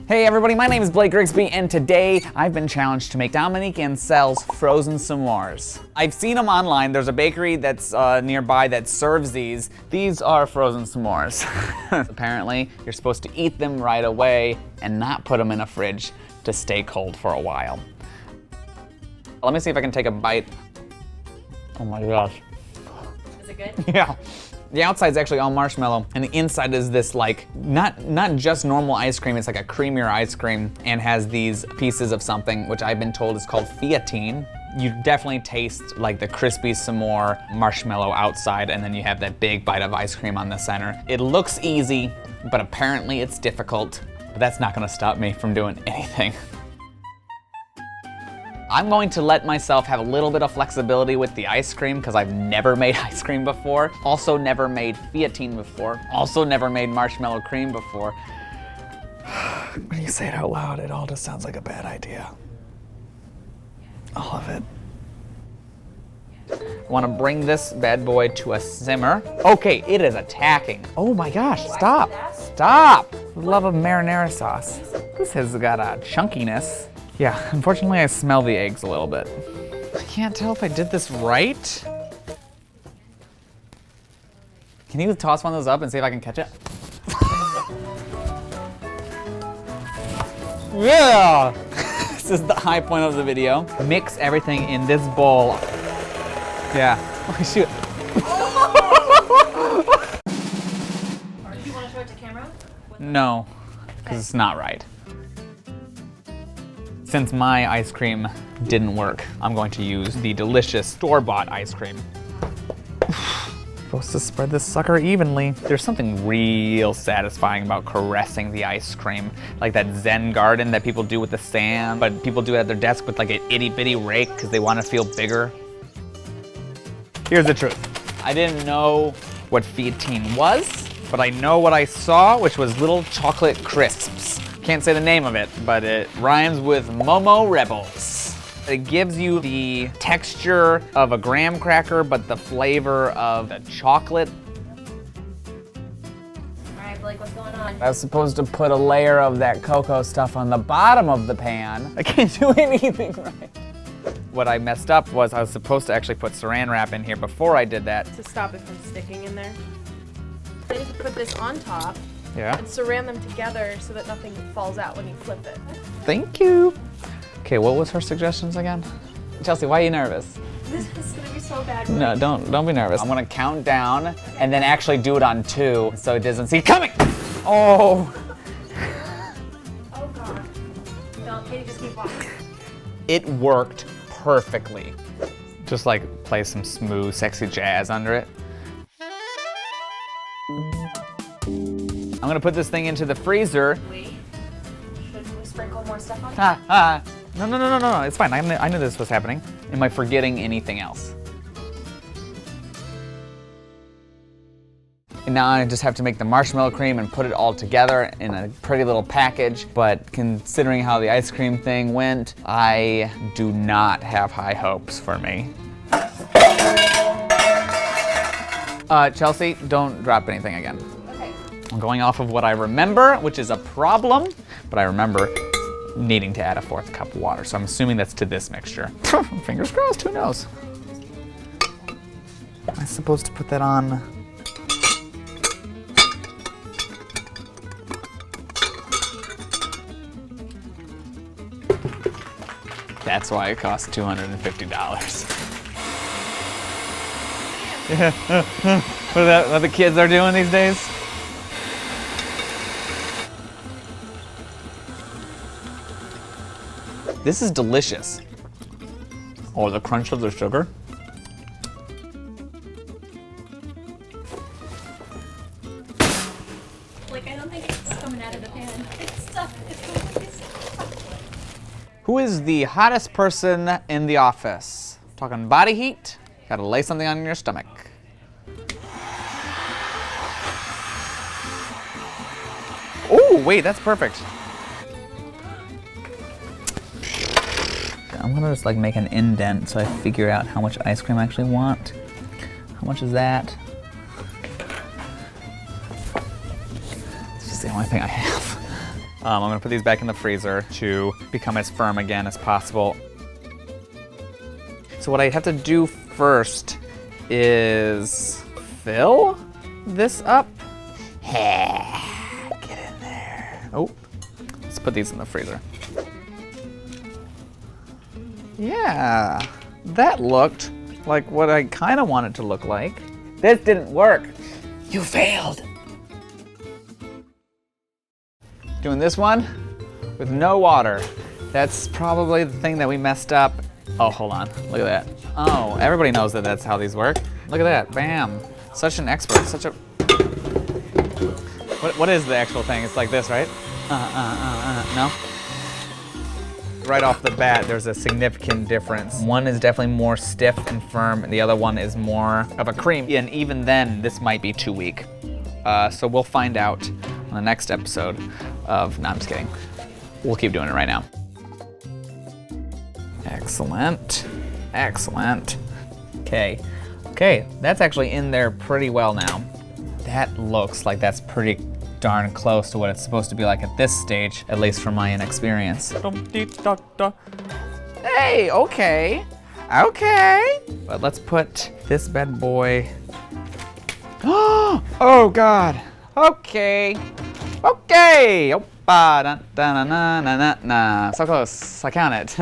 Hey everybody, my name is Blake Grigsby, and today I've been challenged to make Dominique Ansel's frozen s'mores. I've seen them online. There's a bakery that's nearby that serves these. These are frozen s'mores. Apparently, you're supposed to eat them right away and not put them in a fridge to stay cold for a while. Let me see if I can take a bite. Oh my gosh. Is it good? Yeah. The outside's actually all marshmallow, and the inside is this like, not just normal ice cream, it's like a creamier ice cream, and has these pieces of something, which I've been told is called fiatine. You definitely taste like the crispy s'more marshmallow outside, and then you have that big bite of ice cream on the center. It looks easy, but apparently it's difficult. But that's not gonna stop me from doing anything. I'm going to let myself have a little bit of flexibility with the ice cream because I've never made ice cream before. Also never made fiatine before. Also never made marshmallow cream before. When you say it out loud, it all just sounds like a bad idea. All of it. I want to bring this bad boy to a simmer. Okay, it is attacking. Oh my gosh, stop. Stop. Love of marinara sauce. This has got a chunkiness. Yeah, unfortunately I smell the eggs a little bit. I can't tell if I did this right. Can you toss one of those up and see if I can catch it? Yeah! This is the high point of the video. Mix everything in this bowl. Yeah. Oh shoot. Do you want to show it to camera? No, because it's not right. Since my ice cream didn't work, I'm going to use the delicious store-bought ice cream. Supposed to spread this sucker evenly. There's something real satisfying about caressing the ice cream, like that Zen garden that people do with the sand, but people do it at their desk with like an itty-bitty rake because they want to feel bigger. Here's the truth. I didn't know what fiatine was, but I know what I saw, which was little chocolate crisps. Can't say the name of it, but it rhymes with Momo Rebels. It gives you the texture of a graham cracker, but the flavor of the chocolate. All right, Blake, what's going on? I was supposed to put a layer of that cocoa stuff on the bottom of the pan. I can't do anything right. What I messed up was I was supposed to actually put saran wrap in here before I did that. To stop it from sticking in there. I need to put this on top. Yeah. And saran them together so that nothing falls out when you flip it. Thank you. Okay, what was her suggestions again? Chelsea, why are you nervous? This is gonna be so bad. No, don't be nervous. I'm gonna count down and then actually do it on 2 so it doesn't see coming. Oh. Oh God. No, Katie, just keep walking. It worked perfectly. Just like play some smooth, sexy jazz under it. I'm gonna put this thing into the freezer. Wait. Should we sprinkle more stuff on it? No, it's fine. I knew this was happening. Am I forgetting anything else? And now I just have to make the marshmallow cream and put it all together in a pretty little package. But considering how the ice cream thing went, I do not have high hopes for me. Chelsea, don't drop anything again. Okay. I'm going off of what I remember, which is a problem, but I remember needing to add a 4th cup of water. So I'm assuming that's to this mixture. Fingers crossed, who knows? Am I supposed to put that on? That's why it costs $250. Yeah. What the kids are doing these days? This is delicious. Oh, the crunch of the sugar. Like, I don't think it's coming out of the pan. It's stuck. It's stuck. Who is the hottest person in the office? Talking body heat? Gotta lay something on your stomach. Oh, wait, that's perfect. I'm gonna just like make an indent so I figure out how much ice cream I actually want. How much is that? It's just the only thing I have. I'm gonna put these back in the freezer to become as firm again as possible. So what I have to do first is fill this up. Get in there. Oh, let's put these in the freezer. Yeah, that looked like what I kind of wanted to look like. This didn't work. You failed. Doing this one with no water. That's probably the thing that we messed up. Oh, hold on, look at that. Oh, everybody knows that that's how these work. Look at that, bam. Such an expert, such a... What is the actual thing? It's like this, right? No? Right off the bat, there's a significant difference. One is definitely more stiff and firm, and the other one is more of a cream. And even then, this might be too weak. So we'll find out on the next episode of, no, I'm just kidding. We'll keep doing it right now. Excellent, excellent. Okay, that's actually in there pretty well now. That looks like that's pretty darn close to what it's supposed to be like at this stage, at least from my inexperience. Hey, okay. But let's put this bad boy. Oh God. Okay. Oppa, da, da, na, na, na, na. So close. I count it.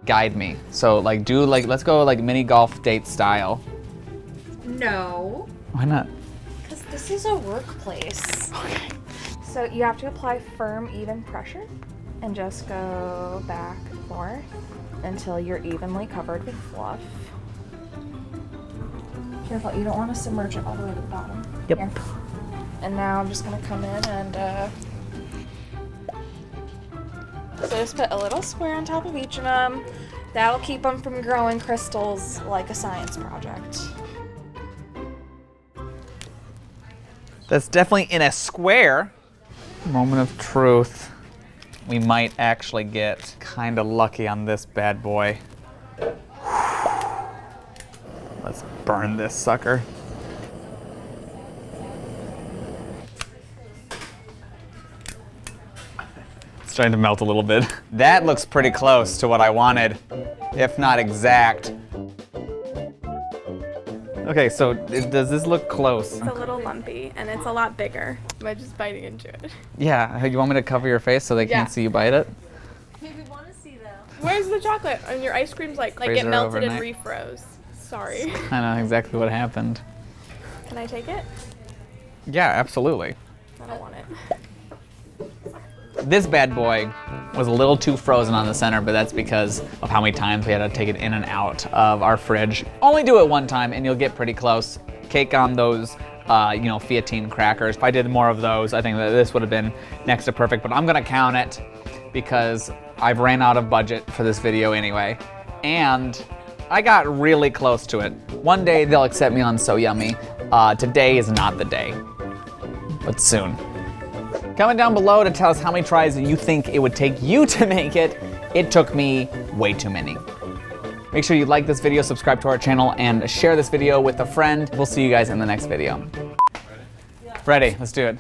Guide me. So let's go like mini golf date style. No. Why not? Because this is a workplace. Okay. So you have to apply firm, even pressure and just go back and forth until you're evenly covered with fluff. Careful, you don't want to submerge it all the way to the bottom. Yep. Here. And now I'm just gonna come in and so just put a little square on top of each of them. That'll keep them from growing crystals like a science project. That's definitely in a square. Moment of truth. We might actually get kind of lucky on this bad boy. Let's burn this sucker. It's starting to melt a little bit. That looks pretty close to what I wanted, if not exact. Okay, so does this look close? It's a little lumpy, and it's a lot bigger by just biting into it. Yeah, you want me to cover your face so they can't see you bite it? Maybe we want to see though. Where's the chocolate? And your ice cream's like it Freezer melted overnight. and refroze. Sorry. I know exactly what happened. Can I take it? Yeah, absolutely. I don't want it. This bad boy was a little too frozen on the center, but that's because of how many times we had to take it in and out of our fridge. Only do it one time and you'll get pretty close. Cake on those, Fiatine crackers. If I did more of those, I think that this would have been next to perfect, but I'm gonna count it because I've ran out of budget for this video anyway. And I got really close to it. One day they'll accept me on So Yummy. Today is not the day, but soon. Comment down below to tell us how many tries you think it would take you to make it. It took me way too many. Make sure you like this video, subscribe to our channel, and share this video with a friend. We'll see you guys in the next video. Ready? Let's do it.